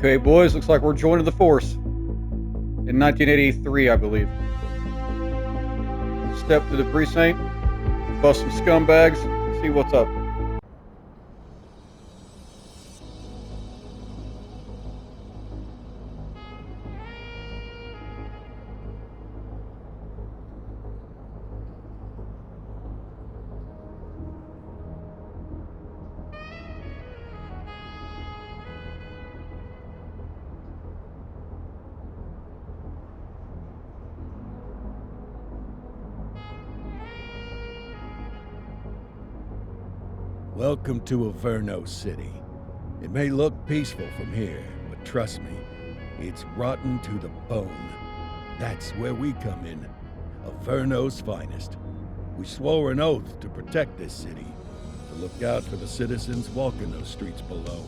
Okay, boys, looks like we're joining the force. In 1983, I believe. Step to the precinct, bust some scumbags, see what's up. Welcome to Averno City. It may look peaceful from here, but trust me, it's rotten to the bone. That's where we come in. Averno's finest. We swore an oath to protect this city, to look out for the citizens walking those streets below.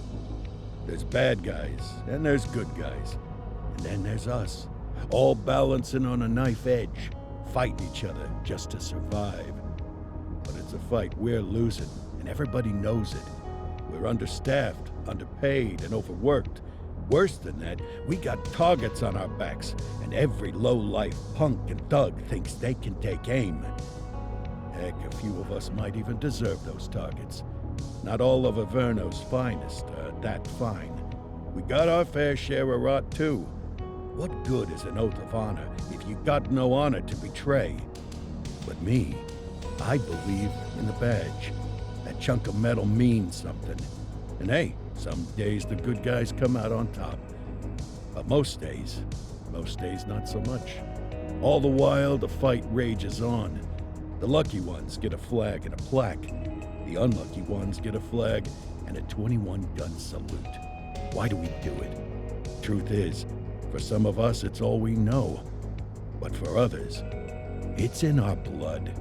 There's bad guys, and there's good guys. And then there's us, all balancing on a knife edge, fighting each other just to survive. But it's a fight we're losing. And everybody knows it. We're understaffed, underpaid, and overworked. Worse than that, we got targets on our backs, and every low-life punk and thug thinks they can take aim. Heck, a few of us might even deserve those targets. Not all of Averno's finest are that fine. We got our fair share of rot, too. What good is an oath of honor if you got no honor to betray? But me, I believe in the badge. That chunk of metal means something. And hey, some days the good guys come out on top. But most days not so much. All the while, the fight rages on. The lucky ones get a flag and a plaque. The unlucky ones get a flag and a 21-gun salute. Why do we do it? Truth is, for some of us, it's all we know. But for others, it's in our blood.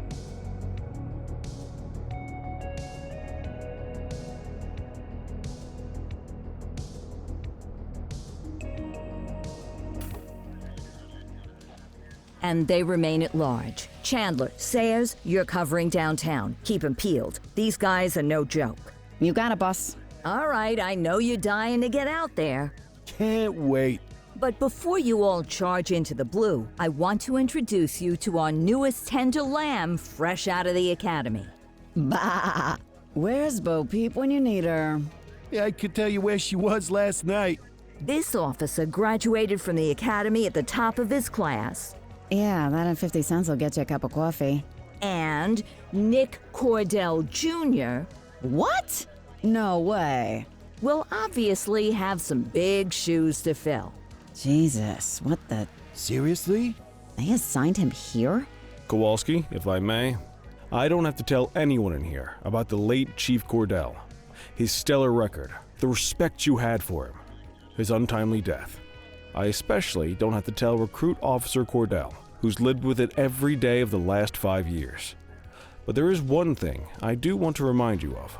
And they remain at large. Chandler, Sayers, you're covering downtown. Keep 'em peeled. These guys are no joke. You got it, boss. All right, I know you're dying to get out there. Can't wait. But before you all charge into the blue, I want to introduce you to our newest tender lamb fresh out of the academy. Bah! Where's Bo Peep when you need her? Yeah, I could tell you where she was last night. This officer graduated from the academy at the top of his class. Yeah, that and 50 cents will get you a cup of coffee. And Nick Cordell Jr. What? No way. will obviously have some big shoes to fill. Jesus, what the... Seriously? They assigned him here? Kowalski, if I may, I don't have to tell anyone in here about the late Chief Cordell, his stellar record, the respect you had for him, his untimely death. I especially don't have to tell Recruit Officer Cordell, who's lived with it every day of the last 5 years. But there is one thing I do want to remind you of.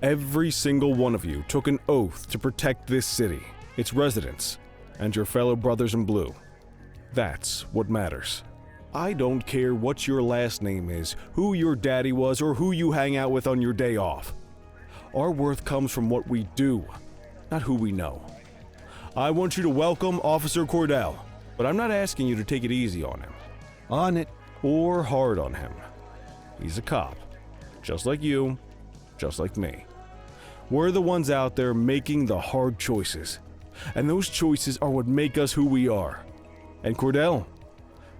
Every single one of you took an oath to protect this city, its residents, and your fellow brothers in blue. That's what matters. I don't care what your last name is, who your daddy was, or who you hang out with on your day off. Our worth comes from what we do, not who we know. I want you to welcome Officer Cordell, but I'm not asking you to take it easy on him. On it. Or hard on him. He's a cop, just like you, just like me. We're the ones out there making the hard choices, and those choices are what make us who we are. And Cordell,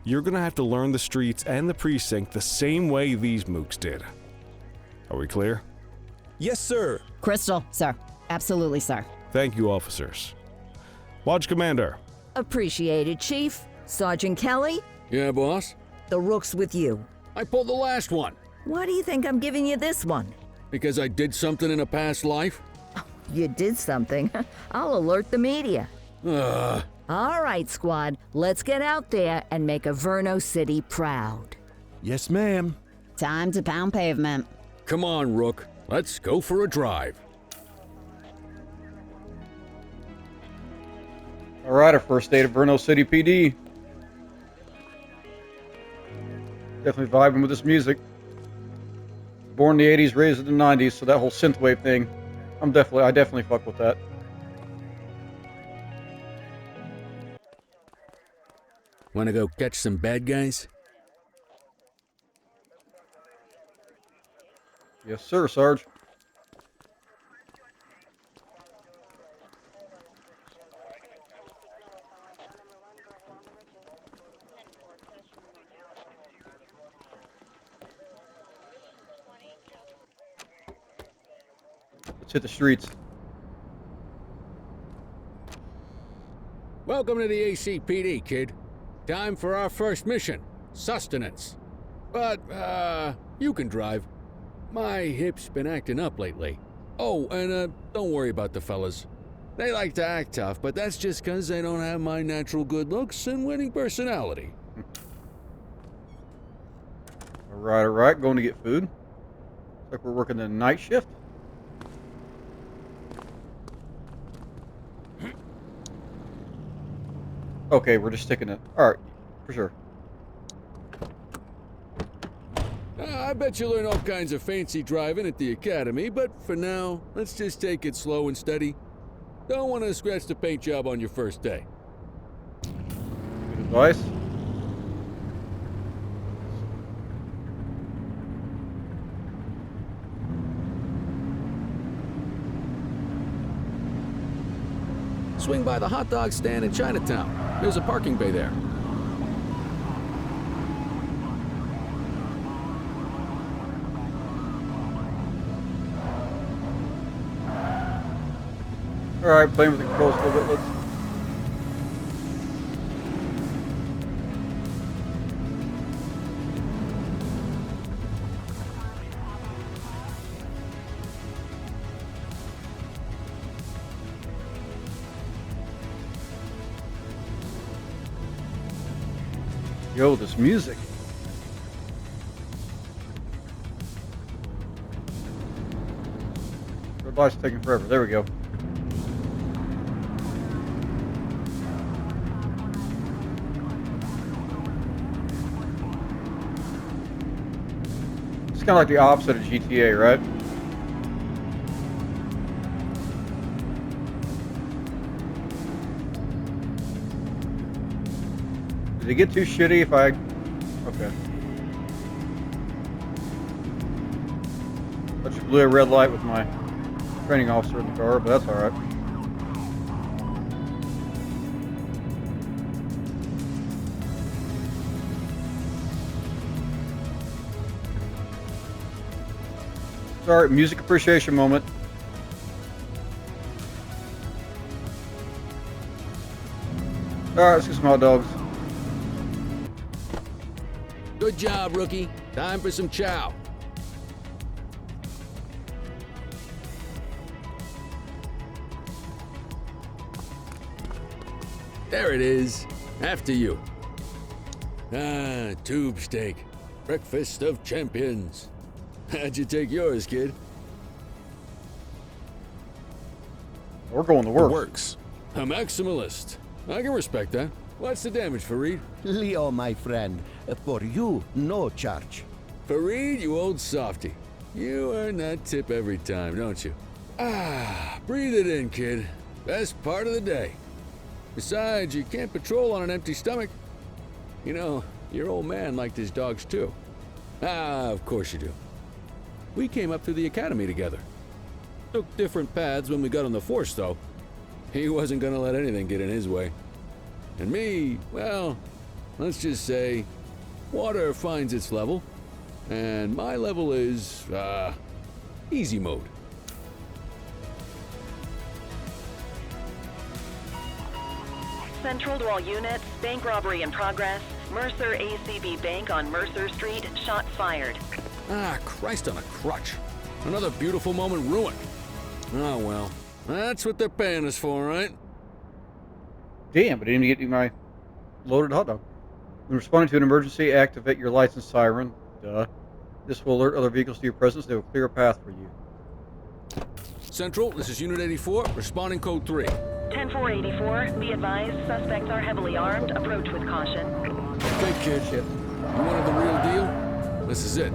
you're gonna have to learn the streets and the precinct the same way these mooks did. Are we clear? Yes, sir. Crystal, sir. Absolutely, sir. Thank you, officers. Lodge Commander. Appreciated, Chief. Sergeant Kelly, Yeah, boss? the rook's with you. I pulled the last one. Why do you think I'm giving you this one? Because I did something in a past life? You did something. I'll alert the media. All right, squad, let's get out there and make Averno City proud. Yes, ma'am. Time to pound pavement. Come on, Rook. Let's go for a drive. All right, our first day at Averno City PD. Definitely vibing with this music. Born in the 80s, raised in the 90s, so that whole synthwave thing, I definitely fuck with that. Wanna go catch some bad guys? Yes, sir, Sarge. Let's hit the streets. Welcome to the ACPD, kid. Time for our first mission, sustenance. But, you can drive. My hip's been acting up lately. Oh, and, don't worry about the fellas. They like to act tough, but that's just 'cause they don't have my natural good looks and winning personality. All right. Going to get food. Looks like we're working the night shift. Okay, we're just sticking it. All right, for sure. I bet you learn all kinds of fancy driving at the academy, but for now, let's just take it slow and steady. Don't want to scratch the paint job on your first day. Good advice. Swing by the hot dog stand in Chinatown. There's a parking bay there. All right, playing with the controls a little bit. Let's. Yo, this music. Red light's taking forever. There we go. It's kind of like the opposite of GTA, right? Did it get too shitty if I... Okay. I just blew a red light with my training officer in the car, but that's alright. Sorry, music appreciation moment. Alright, let's get some hot dogs. Good job, rookie. Time for some chow. There it is. After you. Ah, tube steak. Breakfast of champions. How'd you take yours, kid? We're going to work. Works. A maximalist. I can respect that. What's the damage, Fareed? Leo, my friend, for you, no charge. Fareed, you old softy. You earn that tip every time, don't you? Ah, breathe it in, kid. Best part of the day. Besides, you can't patrol on an empty stomach. You know, your old man liked his dogs too. Ah, of course you do. We came up through the academy together. Took different paths when we got on the force, though. He wasn't gonna let anything get in his way. And me, well, let's just say, water finds its level, and my level is, easy mode. Central to all units, bank robbery in progress. Mercer ACB Bank on Mercer Street, shot fired. Ah, Christ on a crutch. Another beautiful moment ruined. Oh well, that's what they're paying us for, right? Damn, I didn't even get my loaded hot dog. When responding to an emergency, activate your license siren. Duh. This will alert other vehicles to your presence. They will clear a path for you. Central, this is Unit 84, responding code 3. 10-484, be advised, suspects are heavily armed. Approach with caution. Okay, kid. You wanted the real deal? This is it.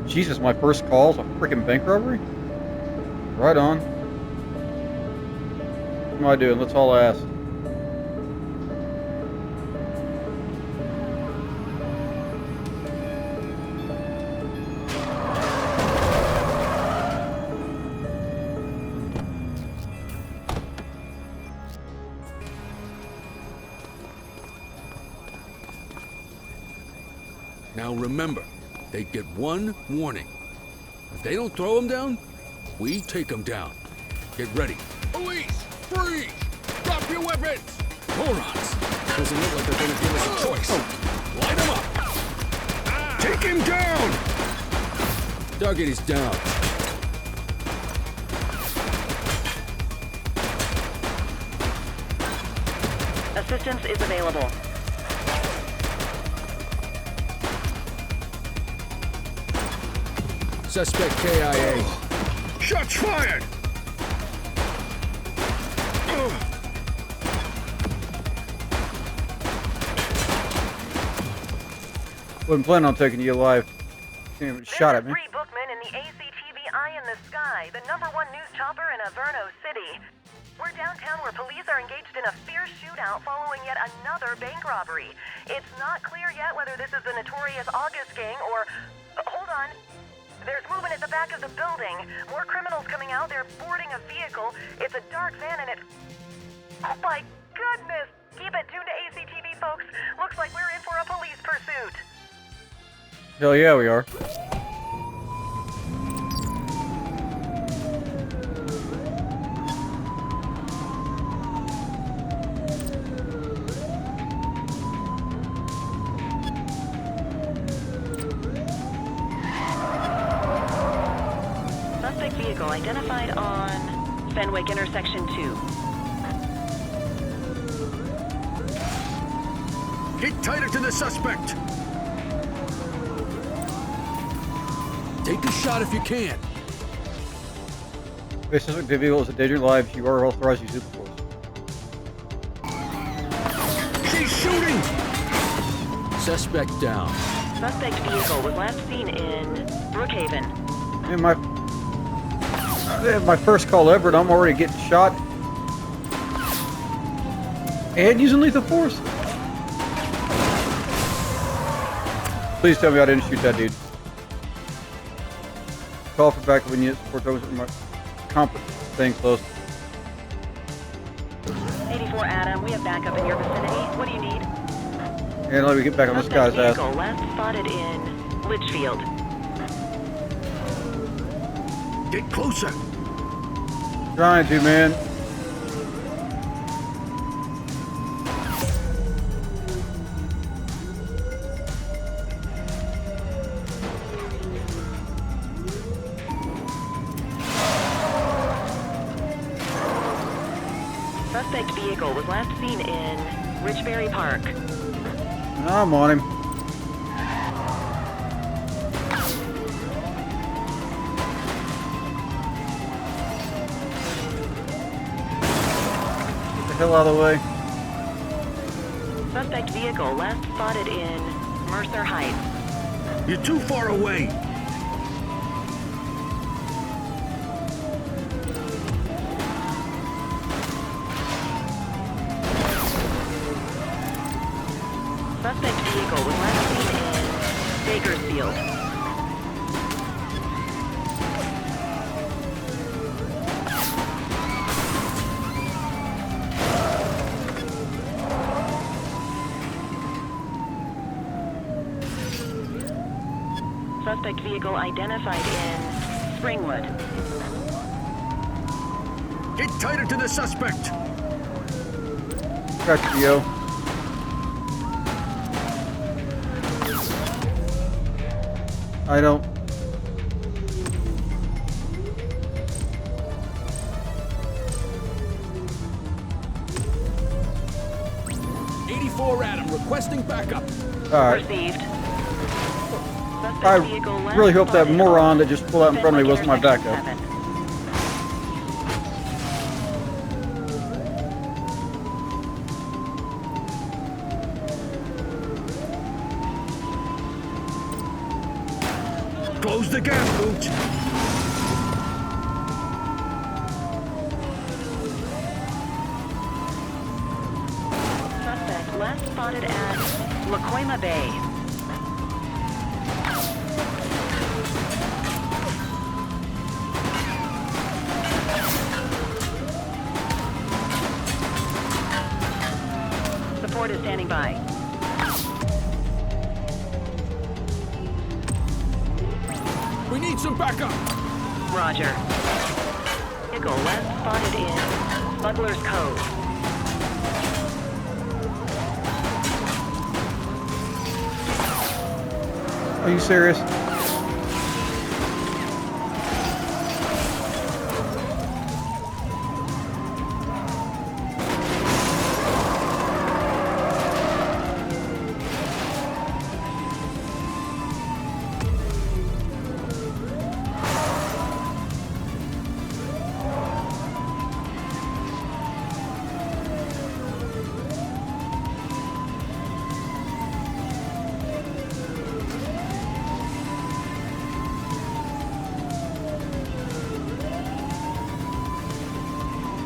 Jesus, my first call's a freaking bank robbery? Right on. What am I doing? Let's all ask. Now remember, they get one warning. If they don't throw him down, we take him down. Get ready. Police! Freeze! Drop your weapons! Morons! Doesn't look like they're gonna give us a choice. Light him up! Take him down! Target is down. Assistance is available. Suspect KIA. Shots fired! Wasn't planning on taking you alive. Can't even shot at me. Bree Bookman in the ACTV Eye in the Sky, the #1 news chopper in Averno City. We're downtown where police are engaged in a fierce shootout following yet another bank robbery. It's not clear yet whether this is the notorious August gang or... hold on. There's movement at the back of the building. More criminals coming out. They're boarding a vehicle. It's a dark van and it's... oh my goodness! Keep it tuned to ACTV, folks. Looks like we're in for a police pursuit. Hell yeah, we are. Suspect vehicle identified on Fenwick Intersection 2. Get tighter to the suspect! Take a shot if you can. If a suspect vehicle is a danger to lives, you are authorized to use the force. She's shooting! Suspect down. Suspect vehicle was last seen in Brookhaven. Man, my first call ever, and I'm already getting shot. And using lethal force. Please tell me I didn't shoot that dude. Call for backup when you hit support tokens with my comp thing close. 84 Adam, we have backup in your vicinity. What do you need? And let me get back on this guy's ass. Vehicle last spotted in Litchfield. Get closer! Trying to, man. Suspect vehicle was last seen in Richbury Park. I'm on him. Get the hell out of the way. Suspect vehicle last spotted in Mercer Heights. You're too far away! Suspect vehicle was last seen in Bakersfield. Suspect vehicle identified in Springwood. Get tighter to the suspect! Got you, yo. I don't. Adam, requesting backup. Alright. Received. Suspect I vehicle last really hope that spotted moron on that just pulled out in front of me wasn't my Fenwick backup. Intersection 7. Close the gap, Booch. Suspect last spotted at Lacoima Bay. Support is standing by. some backup! Roger. Vehicle last spotted in Smuggler's Cove. Are you serious?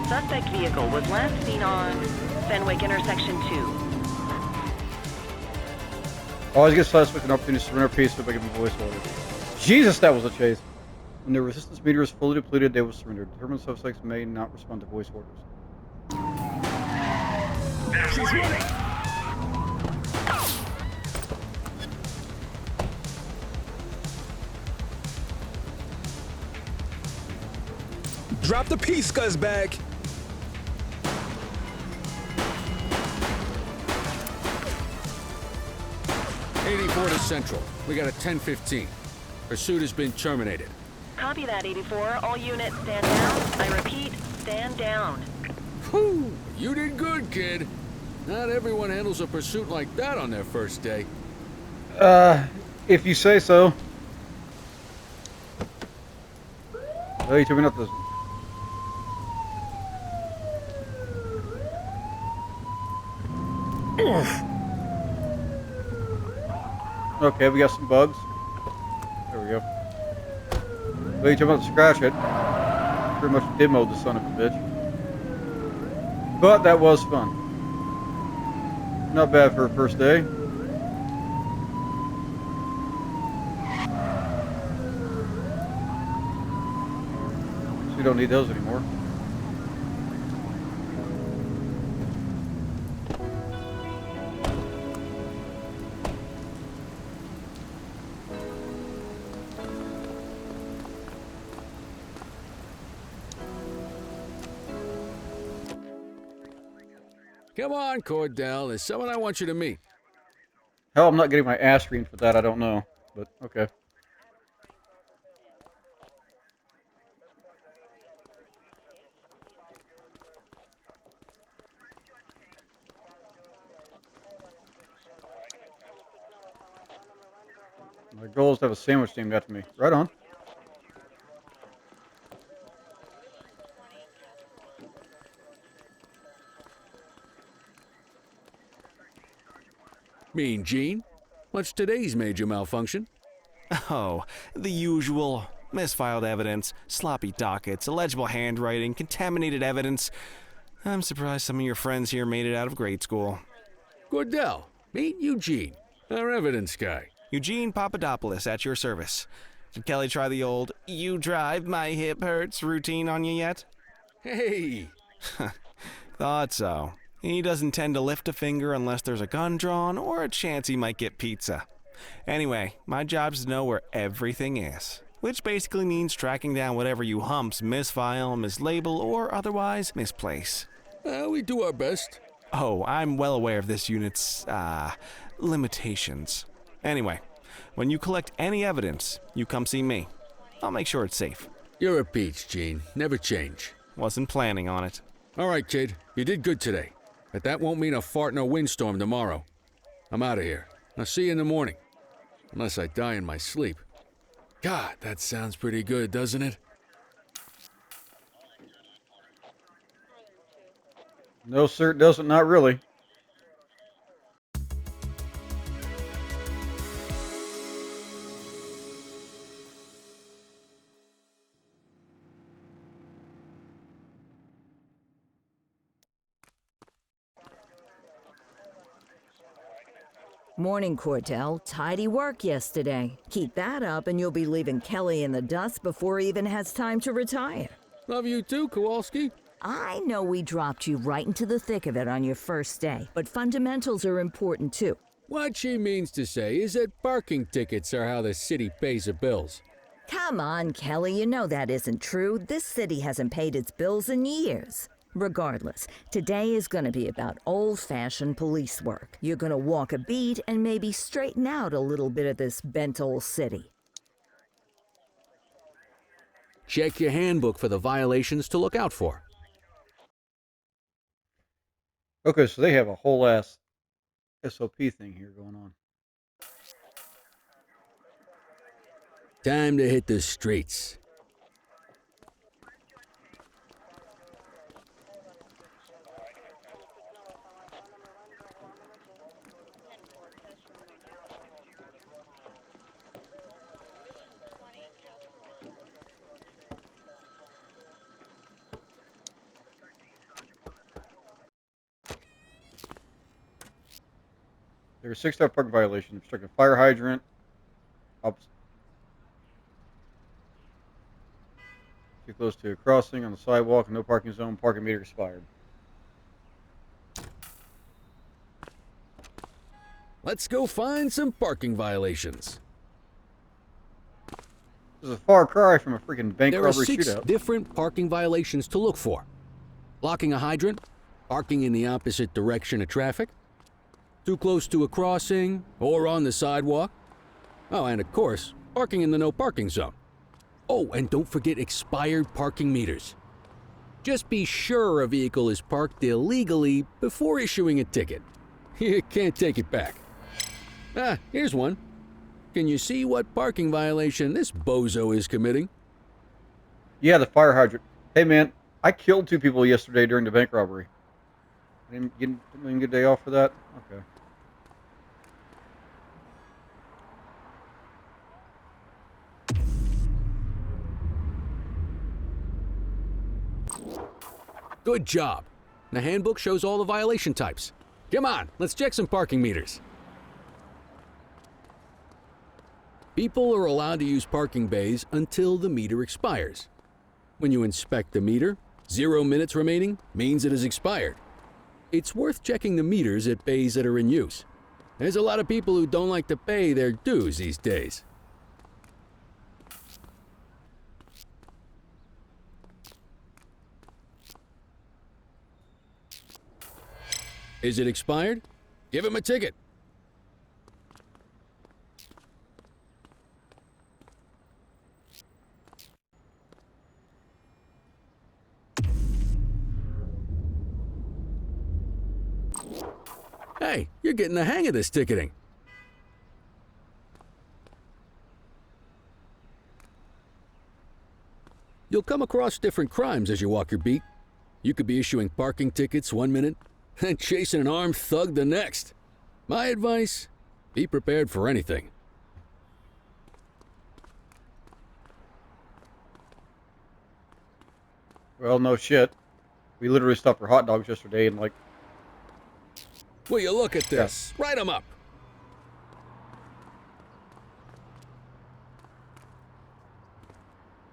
Suspect vehicle was last seen on Fenwick Intersection 2. Always give suspect an opportunity to surrender peacefully by giving voice orders. Jesus, that was a chase. When their resistance meter is fully depleted, they will surrender. Determined suspects may not respond to voice orders. She's running! Drop the piece, scuzzbag! 84 to Central. We got a 10:15. Pursuit has been terminated. Copy that, 84. All units stand down. I repeat, stand down. Whew! You did good, kid. Not everyone handles a pursuit like that on their first day. If you say so. Oh, you took me up this. Okay, we got some bugs. There we go. Well, you took me up to scratch it. Pretty much demoed the son of a bitch. But that was fun. Not bad for a first day. So we don't need those anymore. Come on, Cordell. There's someone I want you to meet. Hell, I'm not getting my ass screened for that, I don't know. But, okay. My goal is to have a sandwich named after me. Right on. Mean Gene? What's today's major malfunction? Oh, the usual. Misfiled evidence, sloppy dockets, illegible handwriting, contaminated evidence. I'm surprised some of your friends here made it out of grade school. Cordell, meet Eugene, our evidence guy. Eugene Papadopoulos at your service. Did Kelly try the old, "you drive, my hip hurts" routine on you yet? Hey! Thought so. He doesn't tend to lift a finger unless there's a gun drawn or a chance he might get pizza. Anyway, my job's to know where everything is, which basically means tracking down whatever you humps misfile, mislabel, or otherwise misplace. We do our best. Oh, I'm well aware of this unit's, limitations. Anyway, when you collect any evidence, you come see me. I'll make sure it's safe. You're a peach, Gene. Never change. Wasn't planning on it. All right, kid. You did good today. But that won't mean a fart in a windstorm tomorrow. I'm out of here. I'll see you in the morning. Unless I die in my sleep. God, that sounds pretty good, doesn't it? No, sir, it doesn't. Not really. Morning, Cordell. Tidy work yesterday. Keep that up and you'll be leaving Kelly in the dust before he even has time to retire. Love you too, Kowalski. I know we dropped you right into the thick of it on your first day, but fundamentals are important too. What she means to say is that parking tickets are how the city pays the bills. Come on, Kelly, you know that isn't true. This city hasn't paid its bills in years. Regardless, today is going to be about old-fashioned police work. You're going to walk a beat and maybe straighten out a little bit of this bent old city. Check your handbook for the violations to look out for. Okay, so they have a whole ass SOP thing here going on. Time to hit the streets. There are 6 star parking violations: obstructing fire hydrant, too close to a crossing on the sidewalk, no parking zone, parking meter expired. Let's go find some parking violations. This is a far cry from a freaking bank There are robbery 6 shootout. different parking violations to look for. Blocking a hydrant, parking in the opposite direction of traffic, too close to a crossing or on the sidewalk. Oh, and of course, parking in the no parking zone. Oh, and don't forget expired parking meters. Just be sure a vehicle is parked illegally before issuing a ticket. You can't take it back. Ah, here's one. Can you see what parking violation this bozo is committing? Yeah, the fire hydrant. Hey man, I killed 2 people yesterday during the bank robbery. Didn't get a day off for that? Okay. Good job. The handbook shows all the violation types. Come on, let's check some parking meters. People are allowed to use parking bays until the meter expires. When you inspect the meter, 0 minutes remaining means it has expired. It's worth checking the meters at bays that are in use. There's a lot of people who don't like to pay their dues these days. Is it expired? Give him a ticket. Hey, you're getting the hang of this ticketing. You'll come across different crimes as you walk your beat. You could be issuing parking tickets 1 minute and chasing an armed thug the next. My advice, be prepared for anything. Well, no shit. We literally stopped for hot dogs yesterday and like... Will you look at this? Yeah. Write them up.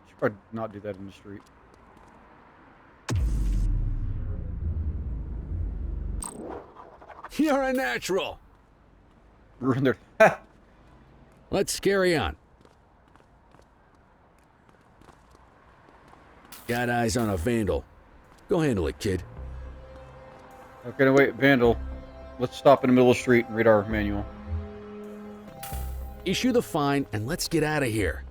Should probably not do that in the street. You're a natural. Ruin their... Let's carry on. Got eyes on a vandal. Go handle it, kid. Okay, no, wait, vandal. Let's stop in the middle of the street and read our manual. Issue the fine and let's get out of here.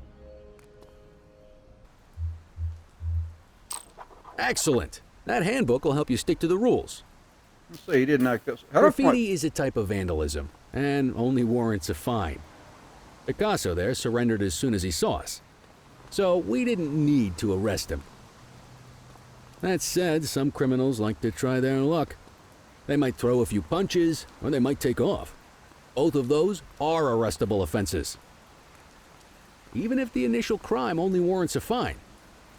Excellent. That handbook will help you stick to the rules. Let's say he didn't act up. Graffiti is a type of vandalism and only warrants a fine. Picasso there surrendered as soon as he saw us, so we didn't need to arrest him. That said, some criminals like to try their luck. They might throw a few punches, or they might take off. Both of those are arrestable offenses. Even if the initial crime only warrants a fine,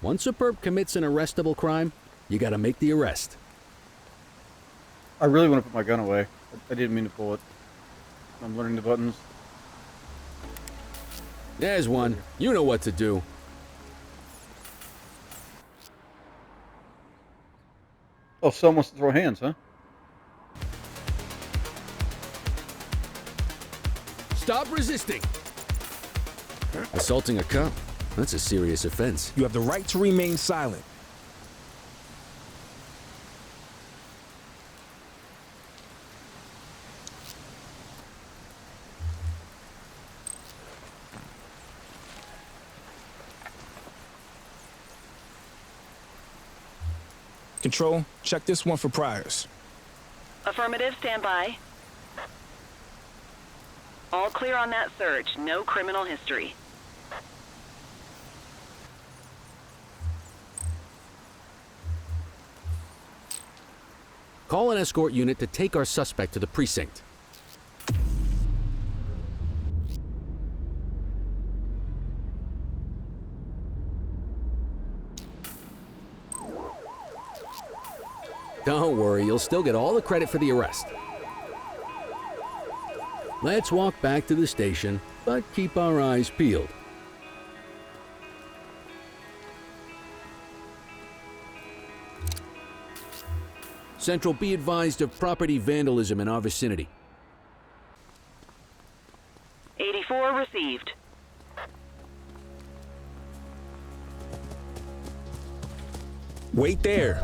once a perp commits an arrestable crime, you gotta make the arrest. I really want to put my gun away. I didn't mean to pull it. I'm learning the buttons. There's one. You know what to do. Oh, someone wants to throw hands, huh? Stop resisting. Assaulting a cop. That's a serious offense. You have the right to remain silent. Control, check this one for priors. Affirmative, stand by. All clear on that search. No criminal history. Call an escort unit to take our suspect to the precinct. Don't worry, you'll still get all the credit for the arrest. Let's walk back to the station, but keep our eyes peeled. Central, be advised of property vandalism in our vicinity. 84 received. Wait there.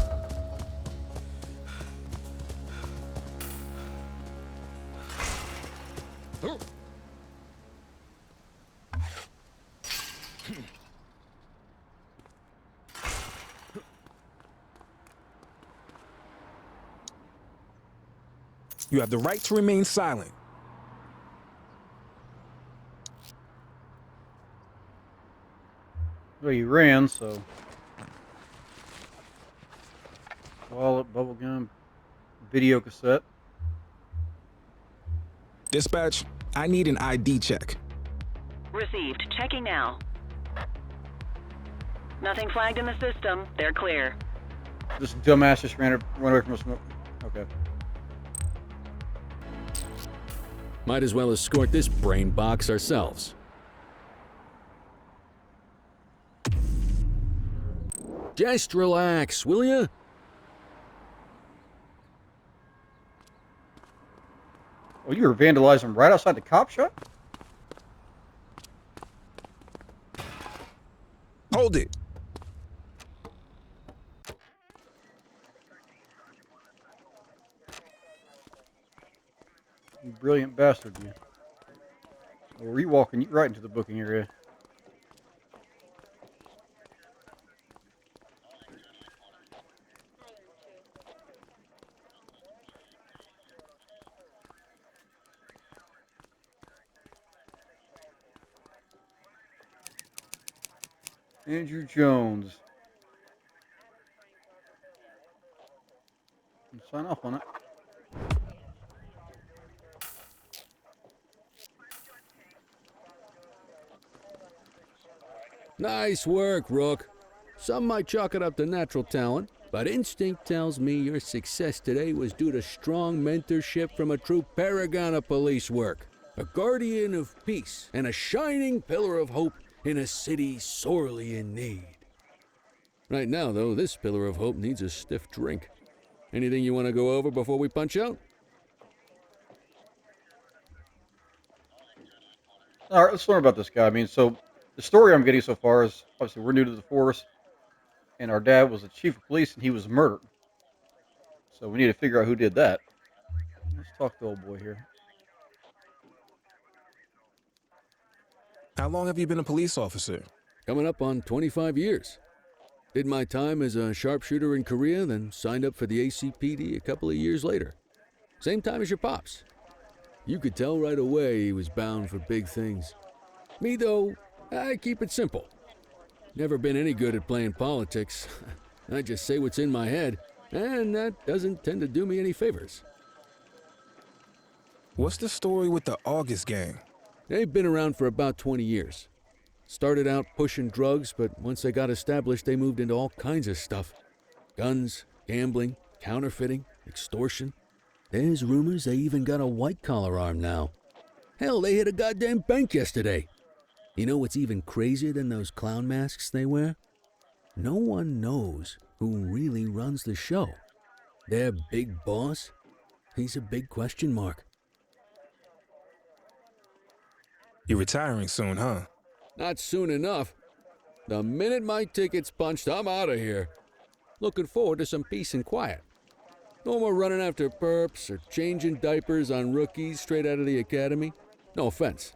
You have the right to remain silent. Well, you ran, so. Wallet, bubblegum, video cassette. Dispatch, I need an ID check. Received. Checking now. Nothing flagged in the system. They're clear. This dumbass just run away from a smoke. Okay. Might as well escort this brain box ourselves. Just relax, will ya? Oh, you were vandalizing right outside the cop shop? Hold it. You brilliant bastard, you. Well, were you walking right into the booking area? Andrew Jones. Sign off on it. Nice work, Rook. Some might chalk it up to natural talent, but instinct tells me your success today was due to strong mentorship from a true paragon of police work, a guardian of peace, and a shining pillar of hope in a city sorely in need. Right now, though, this pillar of hope needs a stiff drink. Anything you want to go over before we punch out? All right, let's learn about this guy. I mean, so the story I'm getting so far is obviously we're new to the force, and our dad was the chief of police, and he was murdered. So we need to figure out who did that. Let's talk to old boy here. How long have you been a police officer? Coming up on 25 years. Did my time as a sharpshooter in Korea, then signed up for the ACPD a couple of years later. Same time as your pops. You could tell right away he was bound for big things. Me, though, I keep it simple. Never been any good at playing politics. I just say what's in my head, and that doesn't tend to do me any favors. What's the story with the August gang? They've been around for about 20 years. Started out pushing drugs, but once they got established, they moved into all kinds of stuff. Guns, gambling, counterfeiting, extortion. There's rumors they even got a white-collar arm now. Hell, they hit a goddamn bank yesterday. You know what's even crazier than those clown masks they wear? No one knows who really runs the show. Their big boss? He's a big question mark. You're retiring soon, huh? Not soon enough. The minute my ticket's punched, I'm out of here. Looking forward to some peace and quiet. No more running after perps or changing diapers on rookies straight out of the academy. No offense.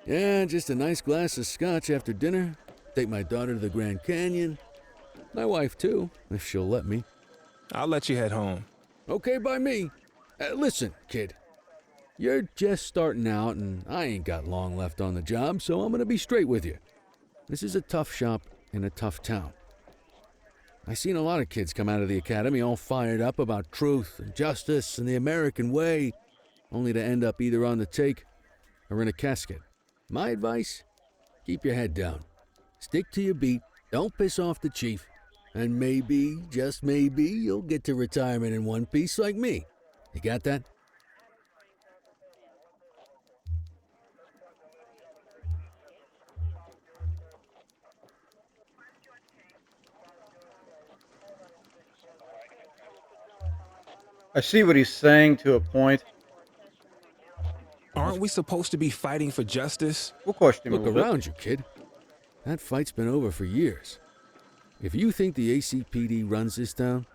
Yeah, just a nice glass of scotch after dinner. Take my daughter to the Grand Canyon. My wife, too, if she'll let me. I'll let you head home. Okay by me. Listen, kid. You're just starting out, and I ain't got long left on the job, so I'm gonna be straight with you. This is a tough shop in a tough town. I seen a lot of kids come out of the academy all fired up about truth and justice and the American way, only to end up either on the take or in a casket. My advice? Keep your head down. Stick to your beat, don't piss off the chief, and maybe, just maybe, you'll get to retirement in one piece like me. You got that? I see what he's saying to a point. Aren't we supposed to be fighting for justice? We'll question him a Look little around you, kid. That fight's been over for years. If you think the ACPD runs this town,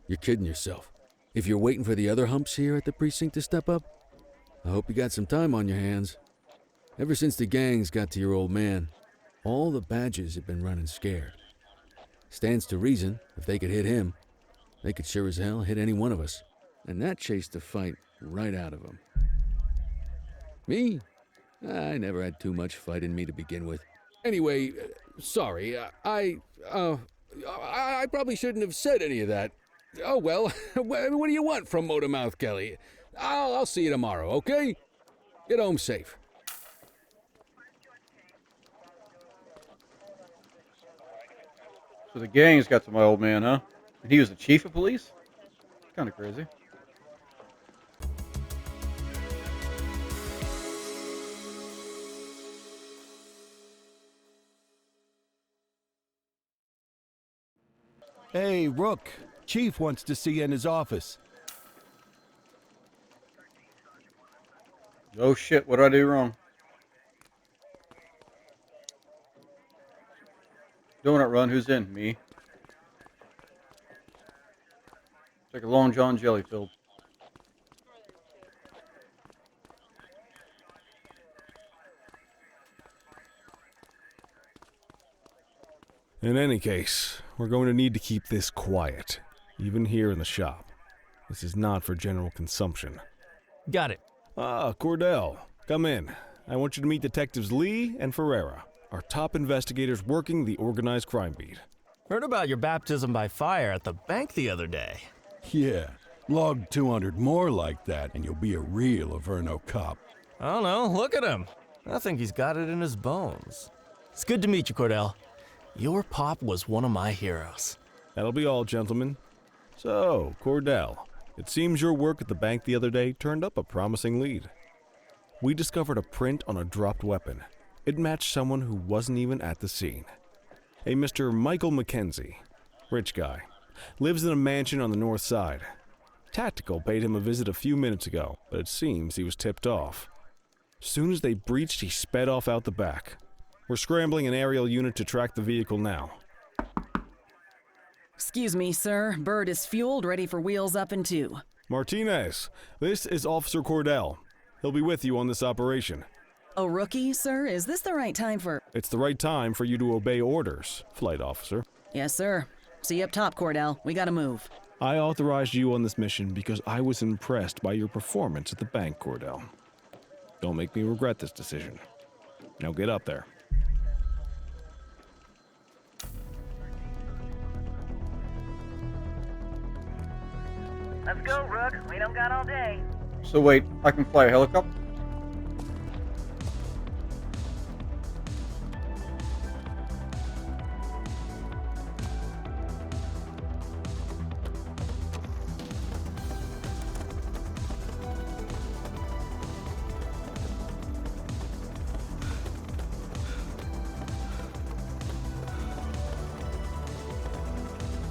you're kidding yourself. If you're waiting for the other humps here at the precinct to step up, I hope you got some time on your hands. Ever since the gangs got to your old man, all the badges have been running scared. Stands to reason, if they could hit him, they could sure as hell hit any one of us. And that chased the fight right out of them. Me? I never had too much fight in me to begin with. Anyway, sorry, I probably shouldn't have said any of that. Oh well, what do you want from Motormouth Kelly? I'll see you tomorrow, okay? Get home safe. So the gangs got to my old man, huh? And he was the chief of police? Kind of crazy. Hey, Rook. Chief wants to see you in his office. Oh shit, what did I do wrong? Donut run, who's in? Me. It's like a Long John jelly filled. In any case, we're going to need to keep this quiet, even here in the shop. This is not for general consumption. Got it. Ah, Cordell, come in. I want you to meet Detectives Lee and Ferreira, our top investigators working the organized crime beat. Heard about your baptism by fire at the bank the other day. Yeah, log 200 more like that, and you'll be a real Averno cop. I don't know, look at him. I think he's got it in his bones. It's good to meet you, Cordell. Your pop was one of my heroes. That'll be all, gentlemen. So, Cordell, it seems your work at the bank the other day turned up a promising lead. We discovered a print on a dropped weapon. It matched someone who wasn't even at the scene. A Mr. Michael McKenzie, rich guy, lives in a mansion on the north side. Tactical paid him a visit a few minutes ago, but it seems he was tipped off. Soon as they breached, he sped off out the back. We're scrambling an aerial unit to track the vehicle now. Excuse me, sir. Bird is fueled, ready for wheels up in 2. Martinez, this is Officer Cordell. He'll be with you on this operation. A rookie, sir? Is this the right time for... It's the right time for you to obey orders, Flight Officer. Yes, sir. See you up top, Cordell. We gotta move. I authorized you on this mission because I was impressed by your performance at the bank, Cordell. Don't make me regret this decision. Now get up there. Let's go, Rook. We don't got all day. So wait, I can fly a helicopter?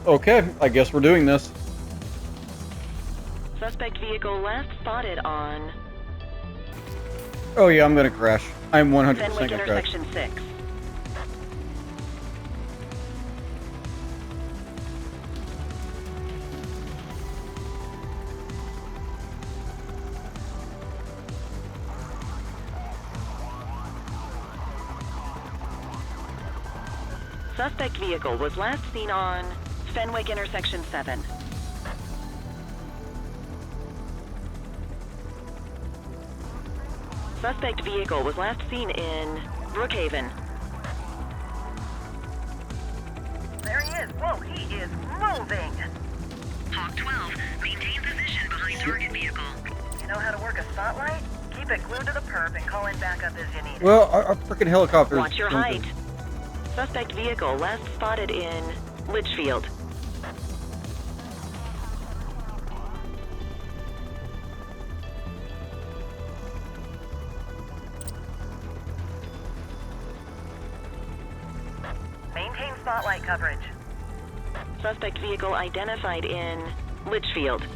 Okay, I guess we're doing this. Suspect vehicle last spotted on Oh yeah, I'm gonna crash. I'm 100% Fenwick gonna crash. intersection 6. Suspect vehicle was last seen on Fenwick intersection 7. Suspect vehicle was last seen in Brookhaven. There he is. Whoa, he is moving. Hawk 12, maintain position behind target vehicle. You know how to work a spotlight? Keep it glued to the perp and call in backup as you need it. Well, our freaking helicopter. Watch your height. Suspect vehicle last spotted in Litchfield. Maintain spotlight coverage. Suspect vehicle identified in Litchfield.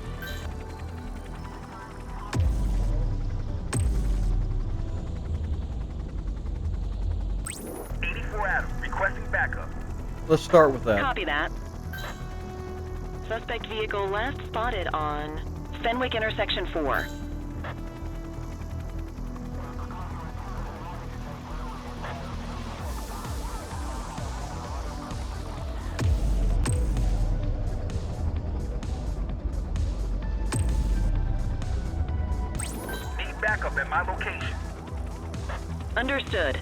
Requesting backup. Let's start with that. Copy that. Suspect vehicle last spotted on Fenwick intersection 4. Need backup at my location. Understood.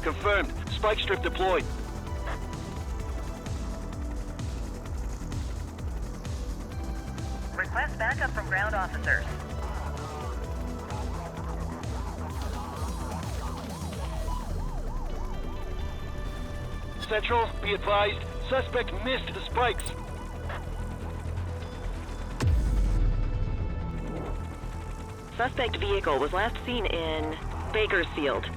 Confirmed. Spike strip deployed. Request backup from ground officers. Central, be advised. Suspect missed the spikes. Suspect vehicle was last seen in Bakersfield.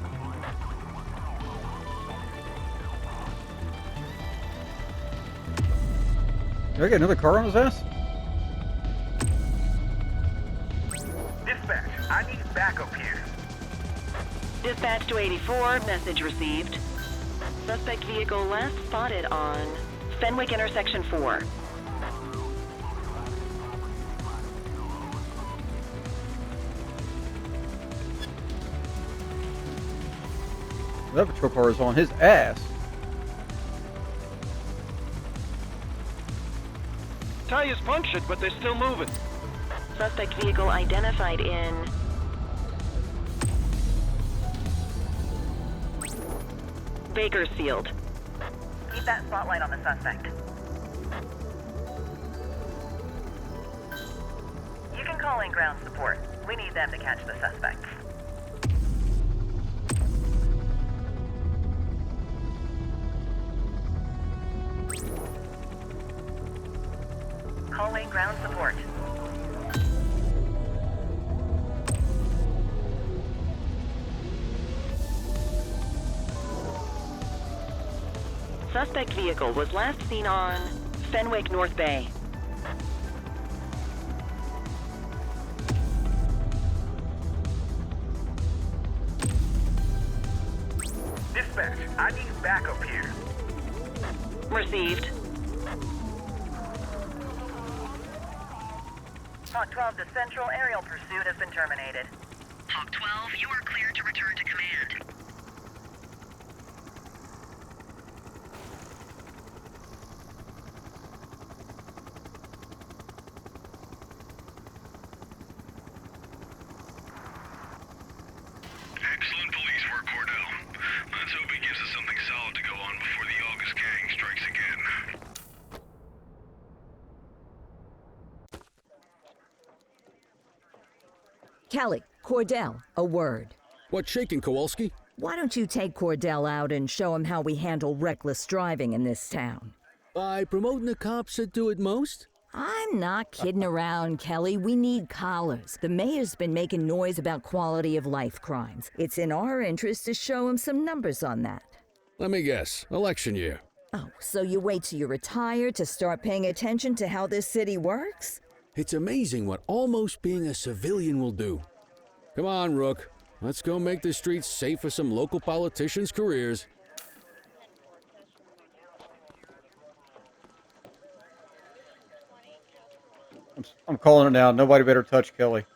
Did I get another car on his ass? Dispatch, I need backup here. Dispatch to 84, message received. Suspect vehicle last spotted on Fenwick intersection 4. That patrol car is on his ass. Tires punctured, but they're still moving. Suspect vehicle identified in Bakersfield. Keep that spotlight on the suspect. You can call in ground support. We need them to catch the suspect. Calling ground support. Suspect vehicle was last seen on Fenwick North Bay. Dispatch, I need backup here. Received. Hawk 12 to Central, aerial pursuit has been terminated. Hawk 12, you are cleared to return to command. Excellent police work, Cordell. Let's hope it gives us something solid to go on before the August gang strikes again. Kelly, Cordell, a word. What's shaking, Kowalski? Why don't you take Cordell out and show him how we handle reckless driving in this town? By promoting the cops that do it most? I'm not kidding around, Kelly. We need collars. The mayor's been making noise about quality of life crimes. It's in our interest to show him some numbers on that. Let me guess. Election year. Oh, so you wait till you're retired to start paying attention to how this city works? It's amazing what almost being a civilian will do. Come on, Rook. Let's go make the streets safe for some local politicians' careers. I'm calling it now. Nobody better touch Kelly.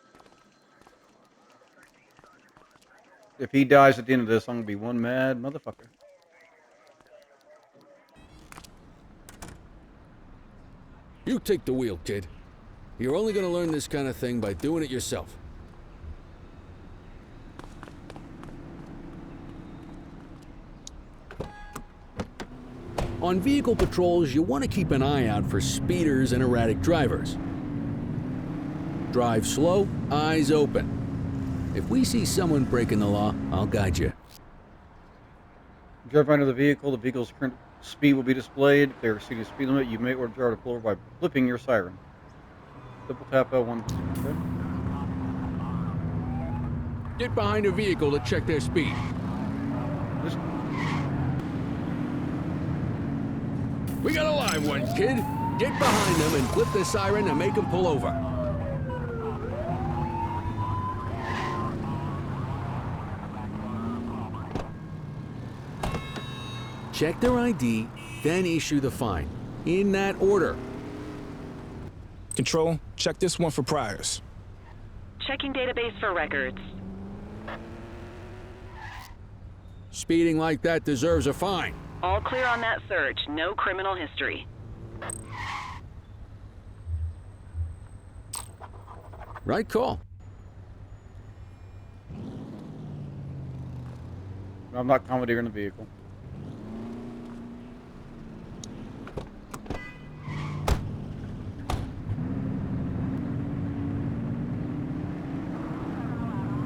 If he dies at the end of this, I'm going to be one mad motherfucker. You take the wheel, kid. You're only gonna learn this kind of thing by doing it yourself. On vehicle patrols, you want to keep an eye out for speeders and erratic drivers. Drive slow, eyes open. If we see someone breaking the law, I'll guide you. Drive under the vehicle's current speed will be displayed. If they are exceeding the speed limit, you may order the driver to pull over by flipping your siren. Double tap L1. Okay. Get behind a vehicle to check their speed. We got a live one, kid. Get behind them and flip the siren and make them pull over. Check their ID, then issue the fine. In that order. Control, check this one for priors. Checking database for records. Speeding like that deserves a fine. All clear on that search. No criminal history. Right call. I'm not commandeering the vehicle.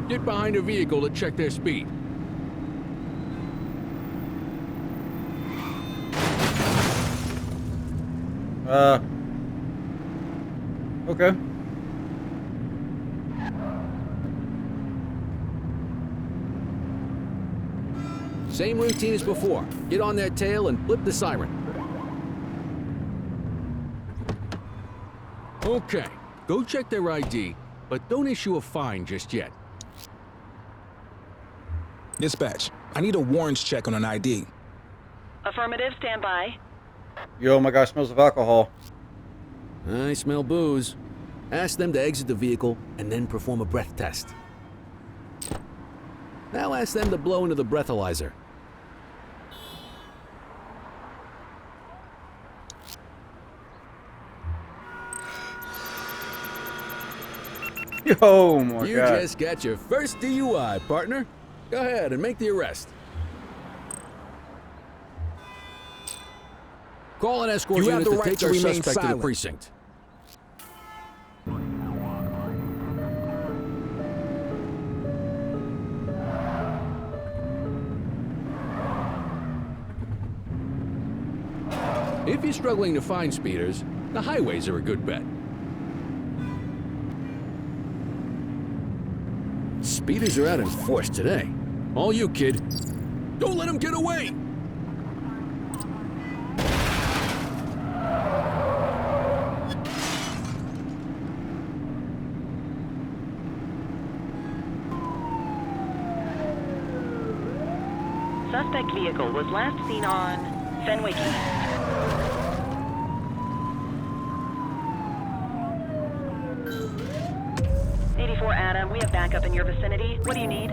Get behind a vehicle to check their speed. Okay. Same routine as before. Get on their tail and flip the siren. Okay, go check their ID, but don't issue a fine just yet. Dispatch, I need a warrants check on an ID. Affirmative, stand by. Yo, my guy smells of alcohol. I smell booze. Ask them to exit the vehicle and then perform a breath test. Now ask them to blow into the breathalyzer. Oh my You God. just got your first DUI, partner. Go ahead and make the arrest. Call an escort You have unit the to right take to our remain suspect to the silent. precinct. If you're struggling to find speeders, the highways are a good bet. Speeders are out in force today. All you, kid. Don't let them get away! Suspect vehicle was last seen on Fenwick East. Adam, we have backup in your vicinity. What do you need?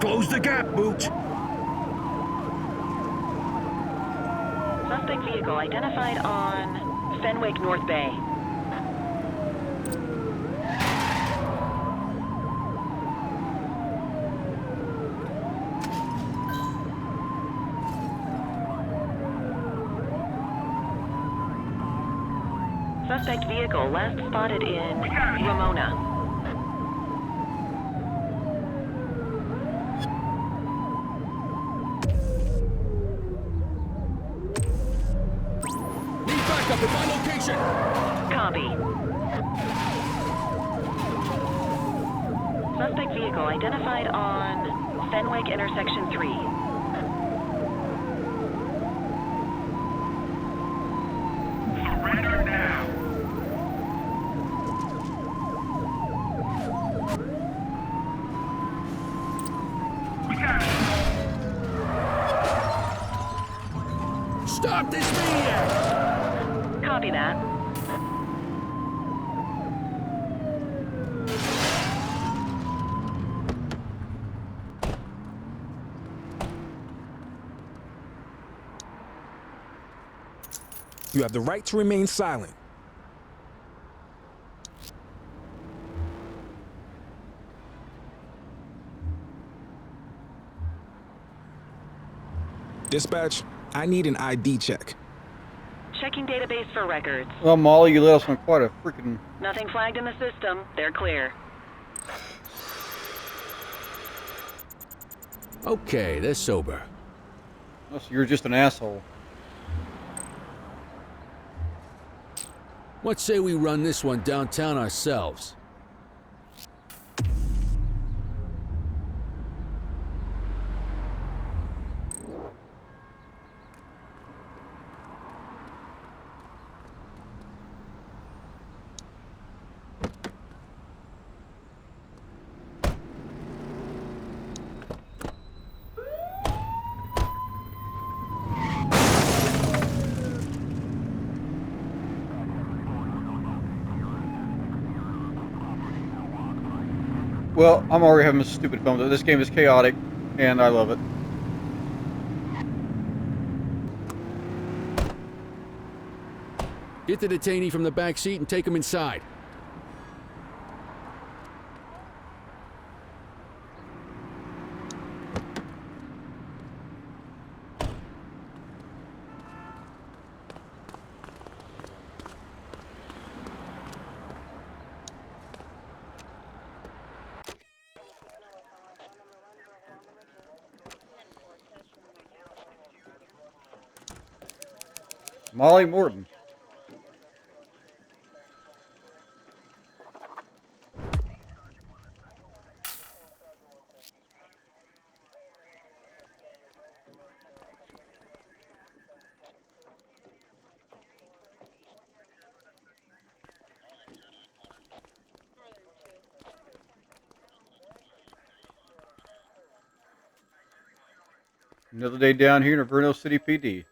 Close the gap, Booch! Suspect vehicle identified on Fenwick North Bay. Suspect vehicle last spotted in Ramona. Need backup at my location! Copy. Suspect vehicle identified on Fenwick Intersection 3. Surrender now. We got it. Stop this maniac! Copy that. You have the right to remain silent. Dispatch, I need an ID check. Checking database for records. Well, Molly, you let us on quite a freaking... Nothing flagged in the system. They're clear. Okay, they're sober. Oh, so you're just an asshole. What say we run this one downtown ourselves? Well, I'm already having a stupid fun with it. This game is chaotic, and I love it. Get the detainee from the back seat and take him inside. Molly Morton. Another day down here in Inverno City PD.